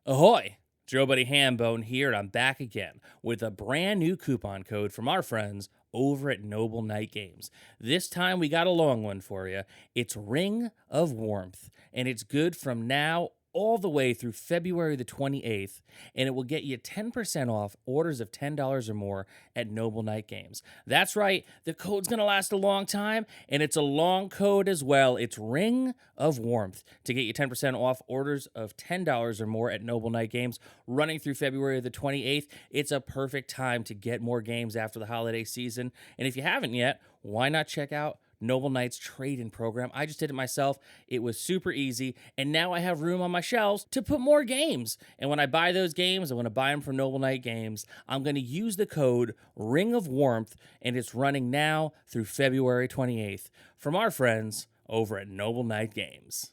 Ahoy! Joe Hambone here, and I'm back again with a brand new coupon code from our friends over at Noble Night Games. This time we got a long one for you. It's Ring of Warmth, and it's good from now all the way through February the 28th, and it will get you 10% off orders of $10 or more at Noble Night Games. That's right, the code's going to last a long time, and it's a long code as well. It's Ring of Warmth to get you 10% off orders of $10 or more at Noble Night Games running through February the 28th. It's a perfect time to get more games after the holiday season, and if you haven't yet, why not check out Noble Knight's trade-in program? I just did it myself. It was super easy, and now I have room on my shelves to put more games. And when I buy those games, I want to buy them from Noble Knight Games. I'm going to use the code Ring of Warmth, and it's running now through February 28th from our friends over at Noble Knight Games.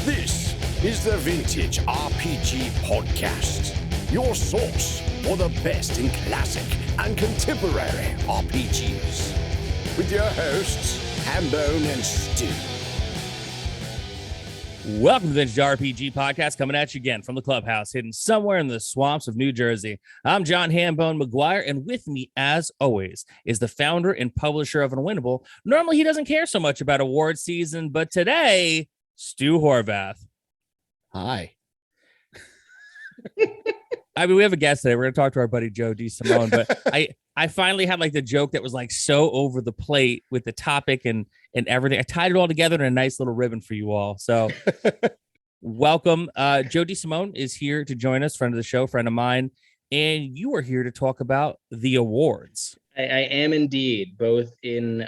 This is the Vintage RPG Podcast, your source for the best in classic and contemporary RPGs. With your hosts, Hambone and Stu. Welcome to the Vintage RPG Podcast, coming at you again from the clubhouse, hidden somewhere in the swamps of New Jersey. I'm John Hambone McGuire, and with me, as always, is the founder and publisher of Unwinnable. Normally, he doesn't care so much about award season, but today, Stu Horvath. Hi. I mean, we have a guest today. We're going to talk to our buddy Joe DeSimone, but I finally had like the joke that was like so over the plate with the topic and everything. I tied it all together in a nice little ribbon for you all. So welcome. Joe DeSimone is here to join us, friend of the show, friend of mine. And you are here to talk about the awards. I am indeed, both in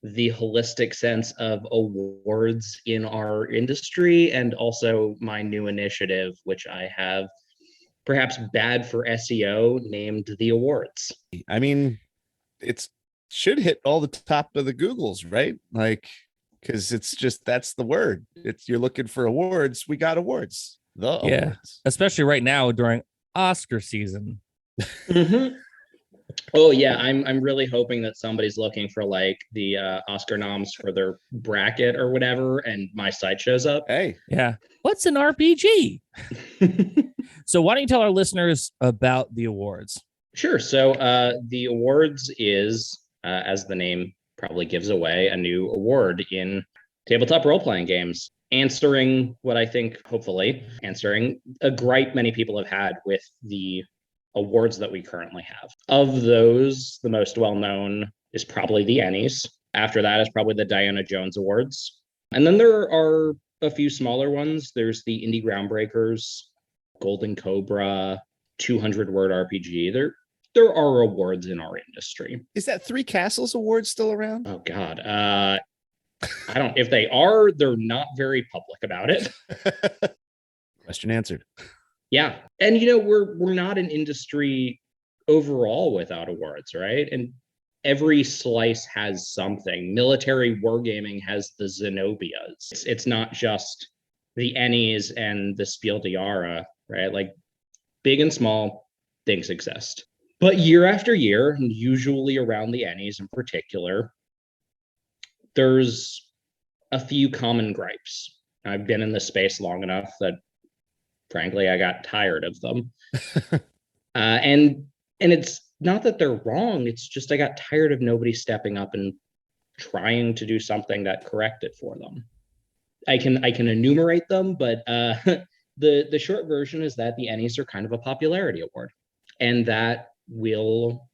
the holistic sense of awards in our industry and also my new initiative, which I have perhaps bad for SEO named the awards. I mean, it should hit all the top of the Googles, right? Like, because it's just, that's the word. You're looking for awards. We got awards. The awards. Especially right now during Oscar season. Mm-hmm. Oh yeah, I'm really hoping that somebody's looking for like the Oscar noms for their bracket or whatever, and my site shows up. Hey, yeah. What's an RPG? So why don't you tell our listeners about the awards? Sure. So the awards is, as the name probably gives away, a new award in tabletop role-playing games, answering what I think, hopefully, answering a gripe many people have had with the awards that we currently have. Of those, the most well-known is probably the Ennies. After that is probably the Diana Jones Awards. And then there are a few smaller ones. There's the Indie Groundbreakers, Golden Cobra, 200-word RPG. There are awards in our industry. Is that Three Castles Award still around? Oh God. I don't, if they are, they're not very public about it. Question answered. Yeah. And we're not an industry overall without awards, right? And every slice has something. Military wargaming has the Zenobias. It's not just the Ennies and the Spiel des Jahres, right? Like big and small things exist. But year after year, and usually around the Ennies in particular, there's a few common gripes. I've been in this space long enough that frankly, I got tired of them. And it's not that they're wrong. It's just I got tired of nobody stepping up and trying to do something that corrected for them. I can enumerate them, but the short version is that the Ennies are kind of a popularity award, and that will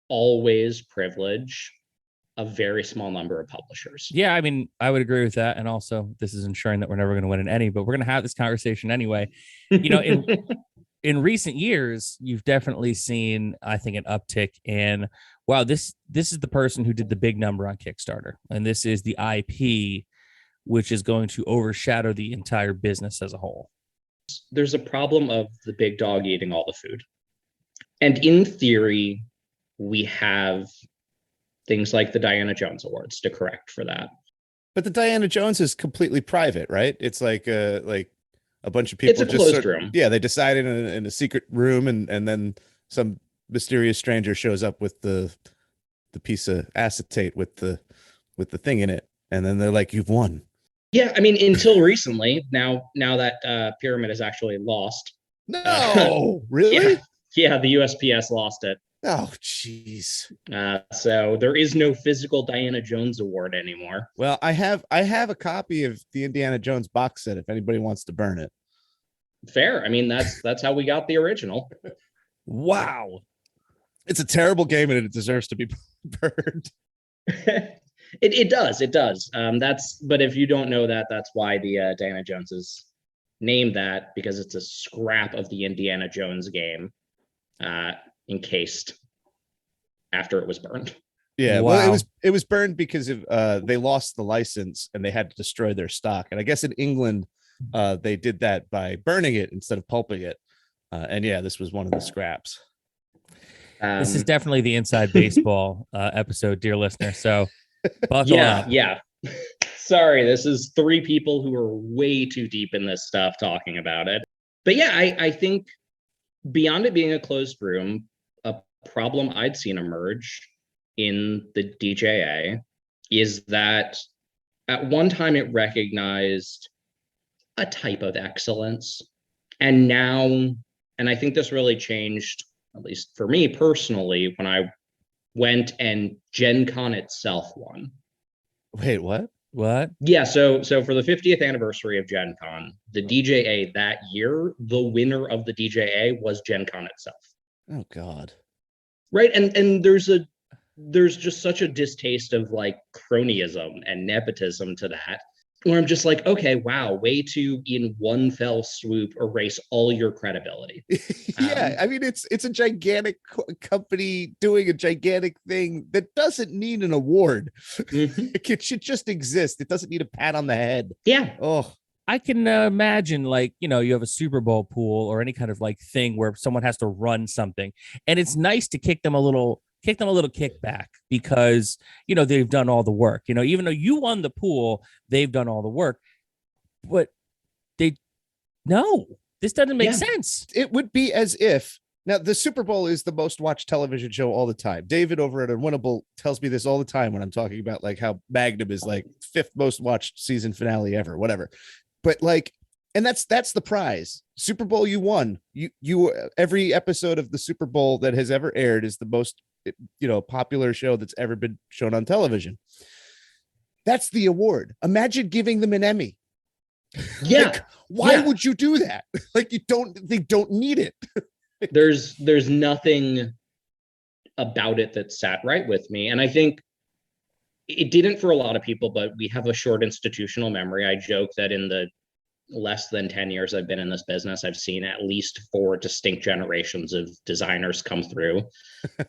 always privilege a very small number of publishers. Yeah, I mean, I would agree with that. And also, this is ensuring that we're never going to win an Ennie, but we're going to have this conversation anyway. In recent years, you've definitely seen, I think, an uptick in, wow, this is the person who did the big number on Kickstarter. And this is the IP, which is going to overshadow the entire business as a whole. There's a problem of the big dog eating all the food. And in theory, we have things like the Diana Jones Awards to correct for that. But the Diana Jones is completely private, right? It's like a bunch of people. It's a closed room. Yeah, they decided in a secret room, and then some mysterious stranger shows up with the piece of acetate with the thing in it, and then they're like, "You've won." Yeah, I mean, until recently. Now that Pyramid is actually lost. No, Yeah, really? yeah, the USPS lost it. Oh, jeez. So there is no physical Diana Jones award anymore. Well, I have a copy of the Indiana Jones box set if anybody wants to burn it. Fair. I mean, that's how we got the original. Wow. It's a terrible game and it deserves to be burned. It does. But if you don't know that, that's why the Diana Jones is named that, because it's a scrap of the Indiana Jones game encased after it was burned. Yeah, Wow. well, it was burned because of they lost the license and they had to destroy their stock. And I guess in England, they did that by burning it instead of pulping it. And yeah, this was one of the scraps. This is definitely the inside baseball episode, dear listener. So buckle up. Yeah. Sorry, this is three people who are way too deep in this stuff talking about it. But yeah, I think beyond it being a closed room, a problem I'd seen emerge in the DJA is that at one time it recognized a type of excellence. And now, and I think this really changed, at least for me personally, when I went and Gen Con itself won. Wait, what? What? Yeah, so for the 50th anniversary of Gen Con, the DJA that year, the winner of the DJA was Gen Con itself. Oh God. Right. And there's just such a distaste of like cronyism and nepotism to that, where I'm just like, okay, wow, way to in one fell swoop erase all your credibility. Yeah, I mean it's a gigantic company doing a gigantic thing that doesn't need an award. It should just exist. It doesn't need a pat on the head. Yeah. Oh, I can imagine, like, you know, you have a Super Bowl pool or any kind of like thing where someone has to run something, and it's nice to kick them a little kickback because, you know, they've done all the work. You know, even though you won the pool, they've done all the work. But this doesn't make sense. it would be as if now the Super Bowl is the most watched television show all the time. David over at Unwinnable tells me this all the time when I'm talking about like how Magnum is like 5th most watched season finale ever, whatever. But like, and that's the prize. Super Bowl you won. You every episode of the Super Bowl that has ever aired is the most, you know, popular show that's ever been shown on television. That's the award. Imagine giving them an Emmy. Yeah. Like, why would you do that? Like they don't need it. There's nothing about it that sat right with me. And I think it didn't for a lot of people, but we have a short institutional memory. I joke that in the less than 10 years I've been in this business, I've seen at least 4 distinct generations of designers come through.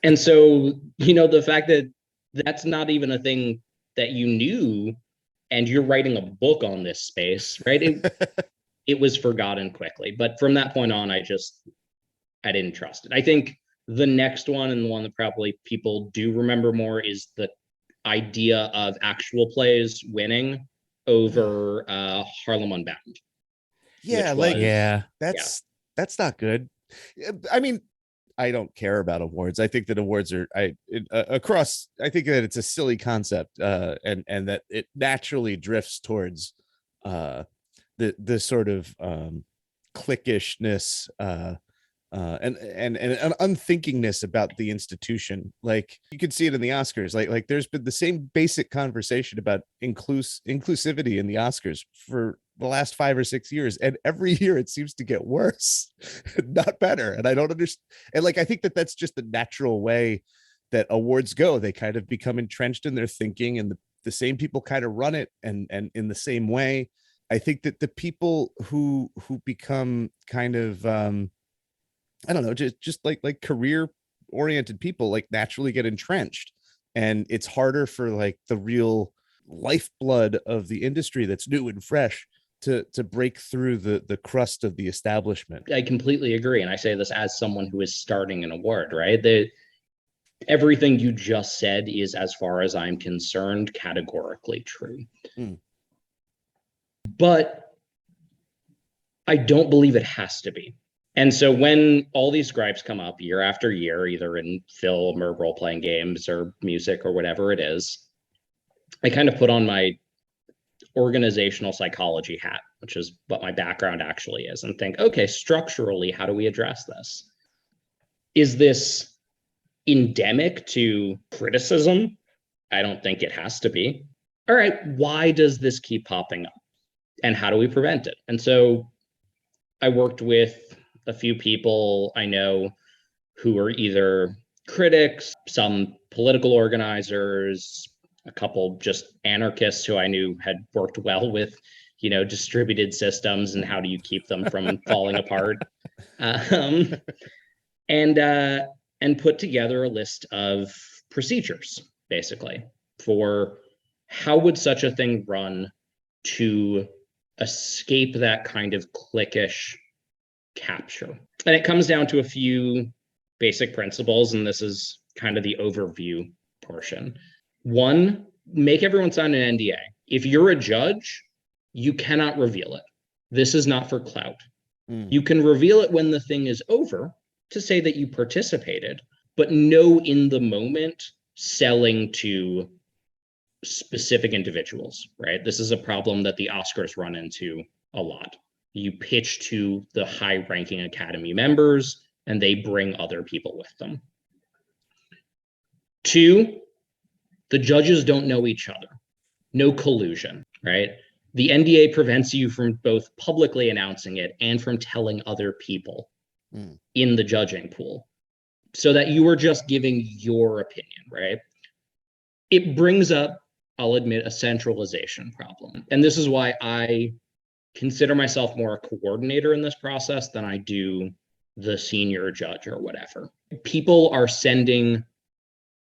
And so, you know, the fact that that's not even a thing that you knew, and you're writing a book on this space, right? It was forgotten quickly. But from that point on, I didn't trust it. I think the next one, and the one that probably people do remember more, is the idea of actual plays winning over Harlem Unbound. Yeah, was, that's not good. I mean, I don't care about awards. I think that awards are across. I think that it's a silly concept, and that it naturally drifts towards the sort of cliquishness and an unthinkingness about the institution. Like you could see it in the Oscars. Like there's been the same basic conversation about inclusivity in the Oscars for the last 5 or 6 years, and every year it seems to get worse, not better. And I don't understand. And like I think that that's just the natural way that awards go. They kind of become entrenched in their thinking, and the same people kind of run it, and in the same way. I think that the people who become kind of I don't know, just like career oriented people like naturally get entrenched, and it's harder for like the real lifeblood of the industry that's new and fresh to break through the crust of the establishment. I completely agree. And I say this as someone who is starting an award, right? Everything you just said is, as far as I'm concerned, categorically true. But I don't believe it has to be. And so when all these gripes come up year after year, either in film or role-playing games or music or whatever it is, I kind of put on my organizational psychology hat, which is what my background actually is, and think, okay, structurally, how do we address this? Is this endemic to criticism? I don't think it has to be. All right, why does this keep popping up? And how do we prevent it? And so I worked with a few people I know who are either critics, some political organizers, a couple just anarchists who I knew had worked well with, distributed systems and how do you keep them from falling apart, and put together a list of procedures, basically, for how would such a thing run to escape that kind of cliquish capture. And it comes down to a few basic principles, and this is kind of the overview portion. One, make everyone sign an NDA. If you're a judge, you cannot reveal it. This is not for clout. You can reveal it when the thing is over to say that you participated, but no in the moment selling to specific individuals, right? This is a problem that the Oscars run into a lot. You pitch to the high-ranking Academy members, and they bring other people with them. Two, the judges don't know each other. No collusion, right? The NDA prevents you from both publicly announcing it and from telling other people in the judging pool, so that you are just giving your opinion, right? It brings up, I'll admit, a centralization problem. And this is why I consider myself more a coordinator in this process than I do the senior judge or whatever. People are sending,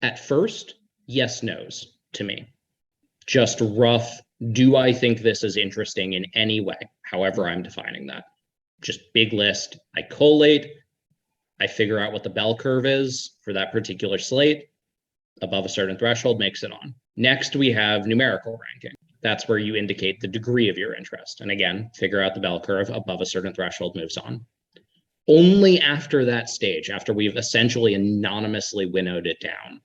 at first, yes, no's to me. Just rough, do I think this is interesting in any way, however I'm defining that. Just big list. I collate. I figure out what the bell curve is for that particular slate. Above a certain threshold makes it on. Next, we have numerical ranking. That's where you indicate the degree of your interest. And again, figure out the bell curve. Above a certain threshold moves on. Only after that stage, after we've essentially anonymously winnowed it down,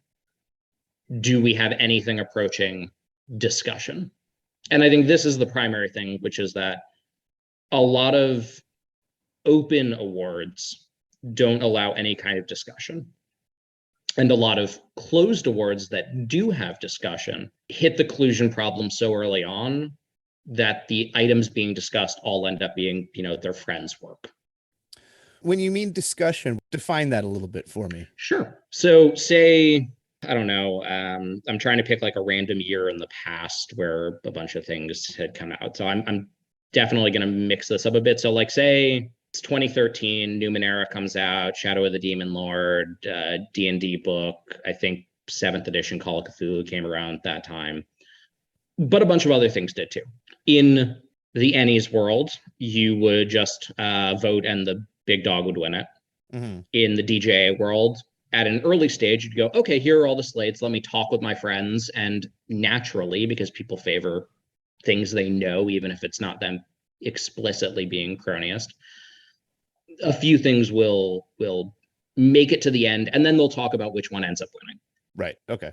do we have anything approaching discussion. And I think this is the primary thing, which is that a lot of open awards don't allow any kind of discussion. And a lot of closed awards that do have discussion hit the collusion problem so early on that the items being discussed all end up being, their friends' work. When you mean discussion, define that a little bit for me. Sure. So say, I don't know, I'm trying to pick like a random year in the past where a bunch of things had come out. So I'm definitely going to mix this up a bit. So like say it's 2013, Numenera comes out, Shadow of the Demon Lord, D&D book, I think 7th edition Call of Cthulhu came around at that time. But a bunch of other things did too. In the Ennies world, you would just vote and the big dog would win it. Mm-hmm. In the DJA world, at an early stage, you'd go, okay, here are all the slates. Let me talk with my friends. And naturally, because people favor things they know, even if it's not them explicitly being cronyist, a few things will make it to the end, and then they'll talk about which one ends up winning. Right. Okay.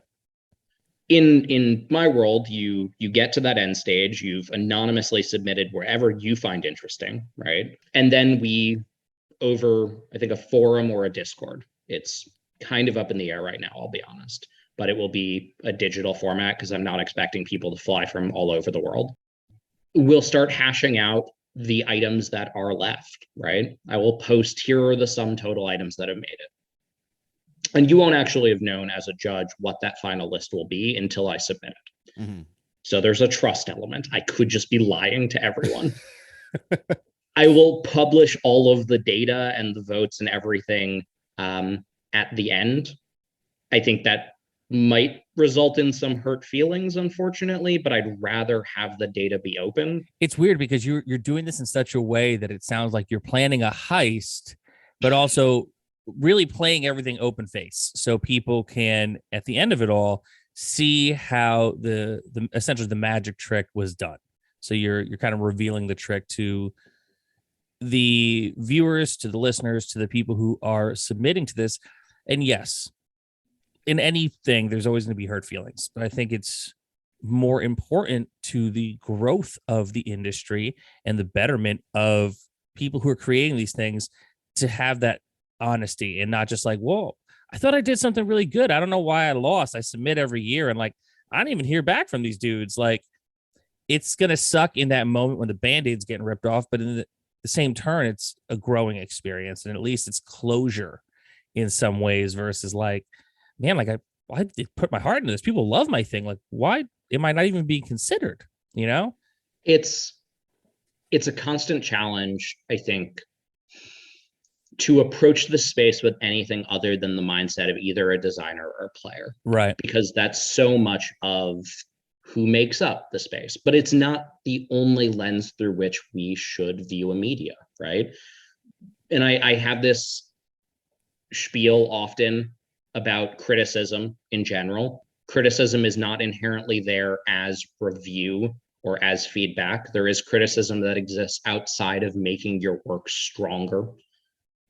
In my world, you get to that end stage, you've anonymously submitted wherever you find interesting, right? And then we, over, I think, a forum or a Discord, it's kind of up in the air right now, I'll be honest, but it will be a digital format because I'm not expecting people to fly from all over the world. We'll start hashing out the items that are left, right? I will post, here are the sum total items that have made it. And you won't actually have known as a judge what that final list will be until I submit it. Mm-hmm. So there's a trust element. I could just be lying to everyone. I will publish all of the data and the votes and everything at the end. I think that might result in some hurt feelings, unfortunately, but I'd rather have the data be open. It's weird because you're doing this in such a way that it sounds like you're planning a heist, but also really playing everything open face, so people can, at the end of it all, see how the essentially the magic trick was done. So you're kind of revealing the trick to the viewers, to the listeners, to the people who are submitting to this. And yes, in anything, there's always going to be hurt feelings, but I think it's more important to the growth of the industry and the betterment of people who are creating these things to have that honesty and not just like, whoa, I thought I did something really good. I don't know why I lost. I submit every year and like, I don't even hear back from these dudes. Like, it's going to suck in that moment when the Band-Aid's getting ripped off, but in the same turn, it's a growing experience. And at least it's closure in some ways versus like, man, like I did put my heart into this. People love my thing. Like, why am I not even being considered? You know, It's a constant challenge, I think, to approach the space with anything other than the mindset of either a designer or a player, right? because that's so much of who makes up the space. But it's not the only lens through which we should view a media, right? And I have this spiel often about criticism in general. Criticism is not inherently there as review or as feedback. There is criticism that exists outside of making your work stronger.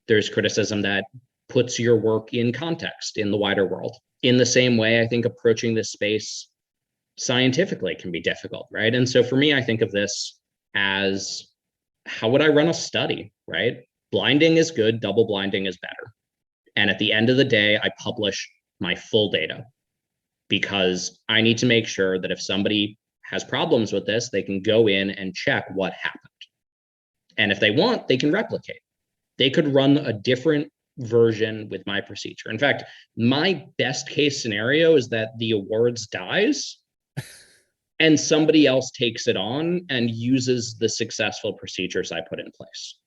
There's criticism that puts your work in context in the wider world. In the same way, I think approaching this space scientifically can be difficult, right? And so for me, I think of this as, how would I run a study, right? Blinding is good, double blinding is better. And at the end of the day, I publish my full data because I need to make sure that if somebody has problems with this, they can go in and check what happened. And if they want, they can replicate. They could run a different version with my procedure. In fact, my best case scenario is that the awards dies and somebody else takes it on and uses the successful procedures I put in place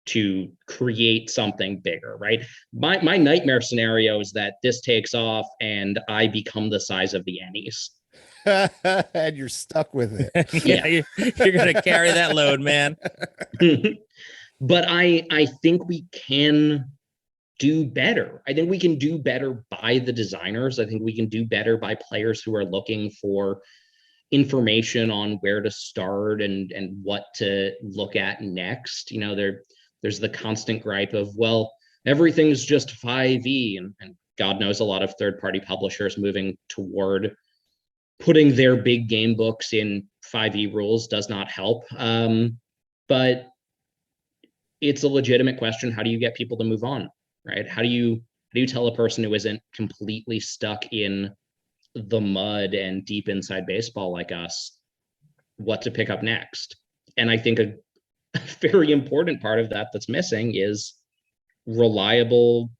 to create something bigger, right? My nightmare scenario is that this takes off and I become the size of the Ennies. And you're stuck with it. Yeah, you're going to carry that load, man. But I think we can do better. I think we can do better by the designers. I think we can do better by players who are looking for information on where to start and what to look at next. You know, there's the constant gripe of, well, everything's just 5e, and God knows a lot of third-party publishers moving toward putting their big game books in 5e rules does not help. But it's a legitimate question. How do you get people to move on, right? How do you tell a person who isn't completely stuck in the mud and deep inside baseball like us what to pick up next? And I think a very important part of that that's missing is reliable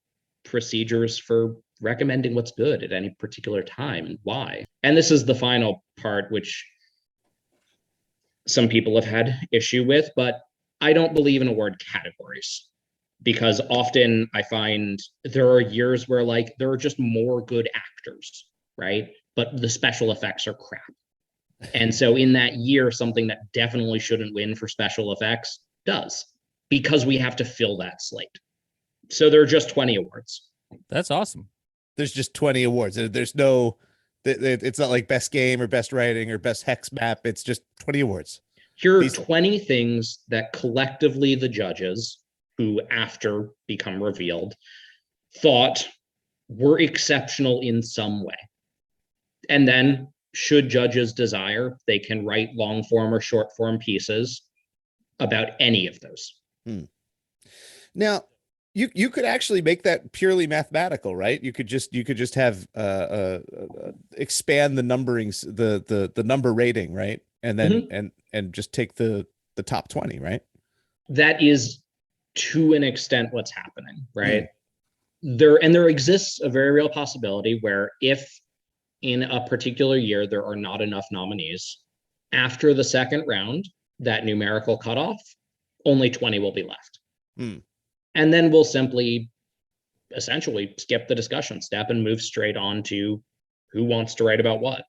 procedures for recommending what's good at any particular time and why. And this is the final part, which some people have had issue with, but I don't believe in award categories, because often I find there are years where like there are just more good actors, right? But the special effects are crap. And so in that year, something that definitely shouldn't win for special effects does, because we have to fill that slate. So there are just 20 awards. That's awesome. There's just 20 awards. There's no, it's not like best game or best writing or best hex map. It's just 20 awards. Here are 20 things that collectively the judges, who after become revealed, thought were exceptional in some way. And then, should judges desire, they can write long form or short form pieces about any of those. Now, you could actually make that purely mathematical, right? You could just have expand the numberings, the number rating, right? And then and just take the top 20, right? That is to an extent what's happening, right? There exists a very real possibility where if in a particular year there are not enough nominees, after the second round, that numerical cutoff, only 20 will be left. And then we'll simply essentially skip the discussion step and move straight on to who wants to write about what.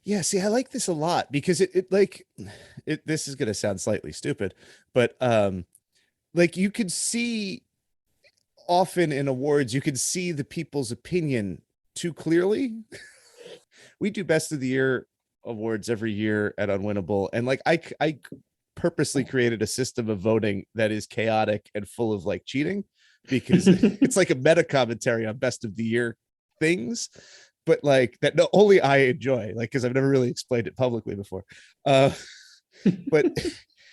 Yeah, see, I like this a lot because this is going to sound slightly stupid, but like you could see often in awards, you can see the people's opinion too clearly. We do best of the year awards every year at Unwinnable, and like I purposely created a system of voting that is chaotic and full of like cheating, because it's like a meta commentary on best of the year things. but like that only I enjoy, like, because I've never really explained it publicly before. But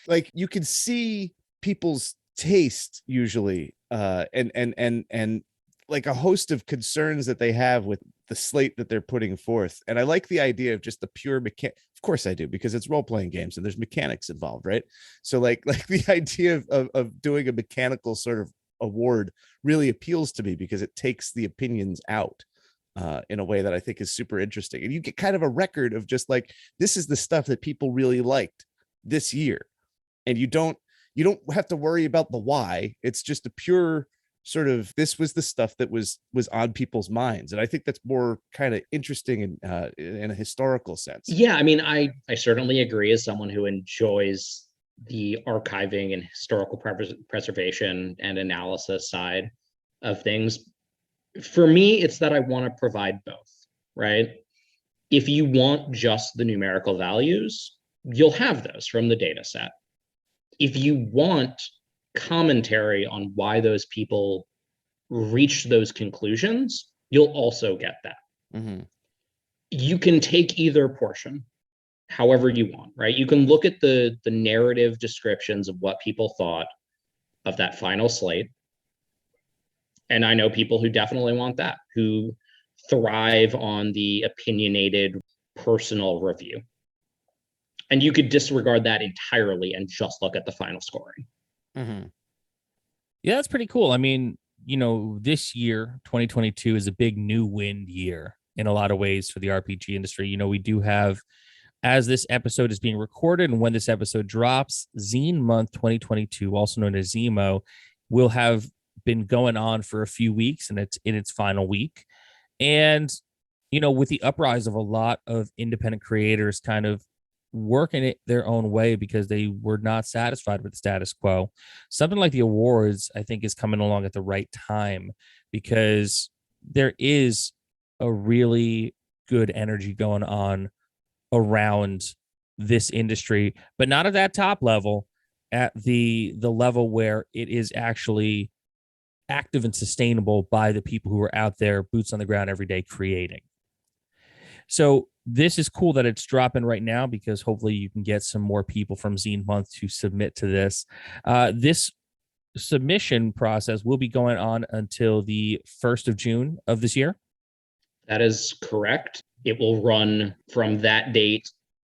like you can see people's taste usually, and like a host of concerns that they have with the slate that they're putting forth. And I like the idea of just the pure mechanic. Of course I do, because it's role-playing games and there's mechanics involved, right? So like the idea of doing a mechanical sort of award really appeals to me, because it takes the opinions out in a way that I think is super interesting. And you get kind of a record of just like, this is the stuff that people really liked this year. And you don't have to worry about the why. It's just a pure sort of, this was the stuff that was on people's minds. And I think that's more kind of interesting in a historical sense. Yeah, I mean, I certainly agree, as someone who enjoys the archiving and historical preservation and analysis side of things. For me, it's that I want to provide both, right? If you want just the numerical values, you'll have those from the data set. If you want commentary on why those people reached those conclusions, you'll also get that. Mm-hmm. You can take either portion however you want, right? You can look at the narrative descriptions of what people thought of that final slate. And I know people who definitely want that, who thrive on the opinionated personal review. And you could disregard that entirely and just look at the final scoring. Mm-hmm. Yeah, that's pretty cool. I mean, you know, this year, 2022, is a big new wind year in a lot of ways for the RPG industry. You know, we do have, as this episode is being recorded and when this episode drops, Zine Month 2022, also known as Zemo, will have been going on for a few weeks, and it's in its final week. And, you know, with the uprise of a lot of independent creators kind of working it their own way because they were not satisfied with the status quo, something like the awards, I think, is coming along at the right time, because there is a really good energy going on around this industry, but not at that top level, at the level where it is actually active and sustainable by the people who are out there, boots on the ground every day, creating. So this is cool that it's dropping right now, because hopefully you can get some more people from Zine Month to submit to this. This submission process will be going on until the 1st of June of this year. That is correct. It will run from that date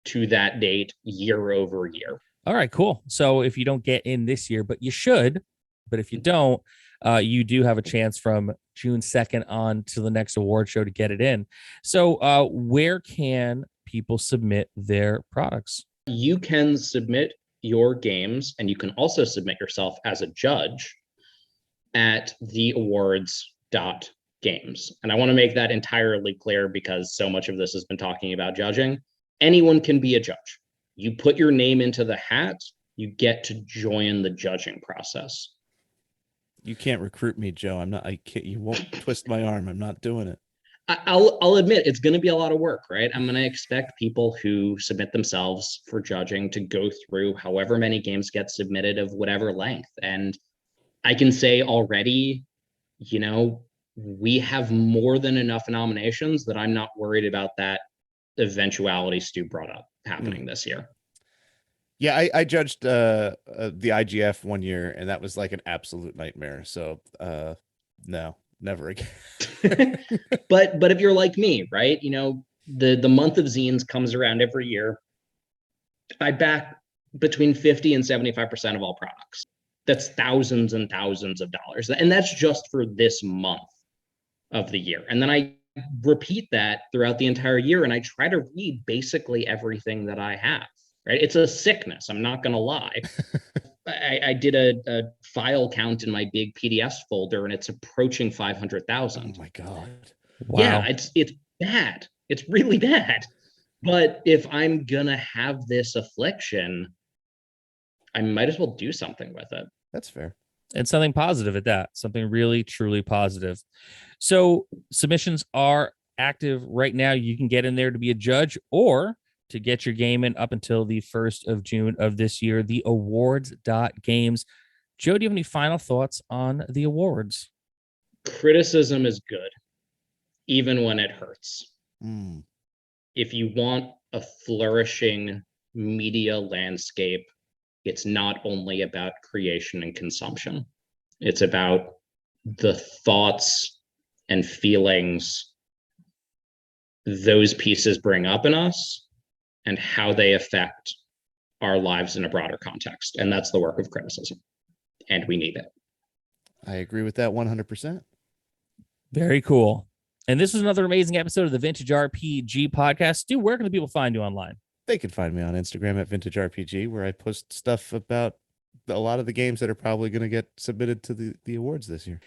to that date, year over year. All right, cool. So if you don't get in this year, but you should, but if you don't, you do have a chance from June 2nd on to the next award show to get it in. So where can people submit their products? You can submit your games, and you can also submit yourself as a judge at theawards.games. And I want to make that entirely clear, because so much of this has been talking about judging. Anyone can be a judge. You put your name into the hat, you get to join the judging process. You can't recruit me, Joe. I can't. You won't twist my arm. I'm not doing it. I'll admit it's going to be a lot of work, right? I'm going to expect people who submit themselves for judging to go through however many games get submitted of whatever length. And I can say already, you know, we have more than enough nominations that I'm not worried about that eventuality Stu brought up happening this year. Yeah, I judged the IGF one year, and that was like an absolute nightmare. So no, never again. But if you're like me, right, you know, the month of zines comes around every year. I back between 50 and 75% of all products. That's thousands and thousands of dollars. And that's just for this month of the year. And then I repeat that throughout the entire year, and I try to read basically everything that I have. Right? It's a sickness. I'm not going to lie. I did a file count in my big PDFs folder, and it's approaching 500,000. Oh my God. Wow. Yeah, it's bad. It's really bad. But if I'm going to have this affliction, I might as well do something with it. That's fair. And something positive at that, something really, truly positive. So submissions are active right now. You can get in there to be a judge, or to get your game in up until the 1st of June of this year, the awards.games. Joe, do you have any final thoughts on the awards? Criticism is good. even when it hurts. If you want a flourishing media landscape, it's not only about creation and consumption. It's about the thoughts and feelings those pieces bring up in us and how they affect our lives in a broader context. And that's the work of criticism. And we need it. I agree with that 100%. Very cool. And this was another amazing episode of the Vintage RPG podcast. Stu, where can the people find you online? They can find me on Instagram at Vintage RPG, where I post stuff about a lot of the games that are probably going to get submitted to the awards this year.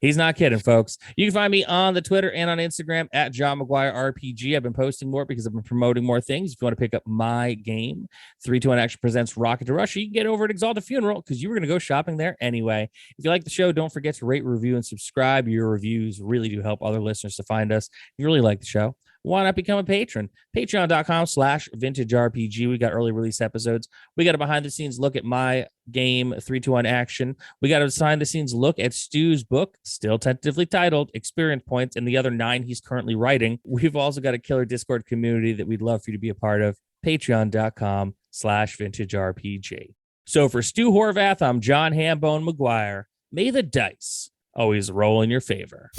He's not kidding, folks. You can find me on the Twitter and on Instagram at John McGuire RPG. I've been posting more because I've been promoting more things. If you want to pick up my game, 321 Action presents Rocket to Russia, you can get over at Exalted Funeral because you were going to go shopping there anyway. If you like the show, don't forget to rate, review, and subscribe. Your reviews really do help other listeners to find us. If you really like the show, why not become a patron? Patreon.com/vintagerpg. We got early release episodes. We got a behind the scenes look at my game 321 Action. We got a behind the scenes look at Stu's book, still tentatively titled Experience Points, and the other 9 he's currently writing. We've also got a killer Discord community that we'd love for you to be a part of. Patreon.com/vintagerpg. So for Stu Horvath, I'm John Hambone McGuire. May the dice always roll in your favor.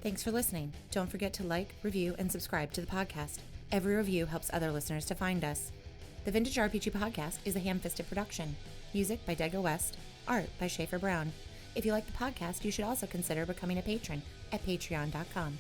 Thanks for listening. Don't forget to like, review, and subscribe to the podcast. Every review helps other listeners to find us. The Vintage RPG Podcast is a ham-fisted production. Music by Dego West. Art by Schaefer Brown. If you like the podcast, you should also consider becoming a patron at patreon.com.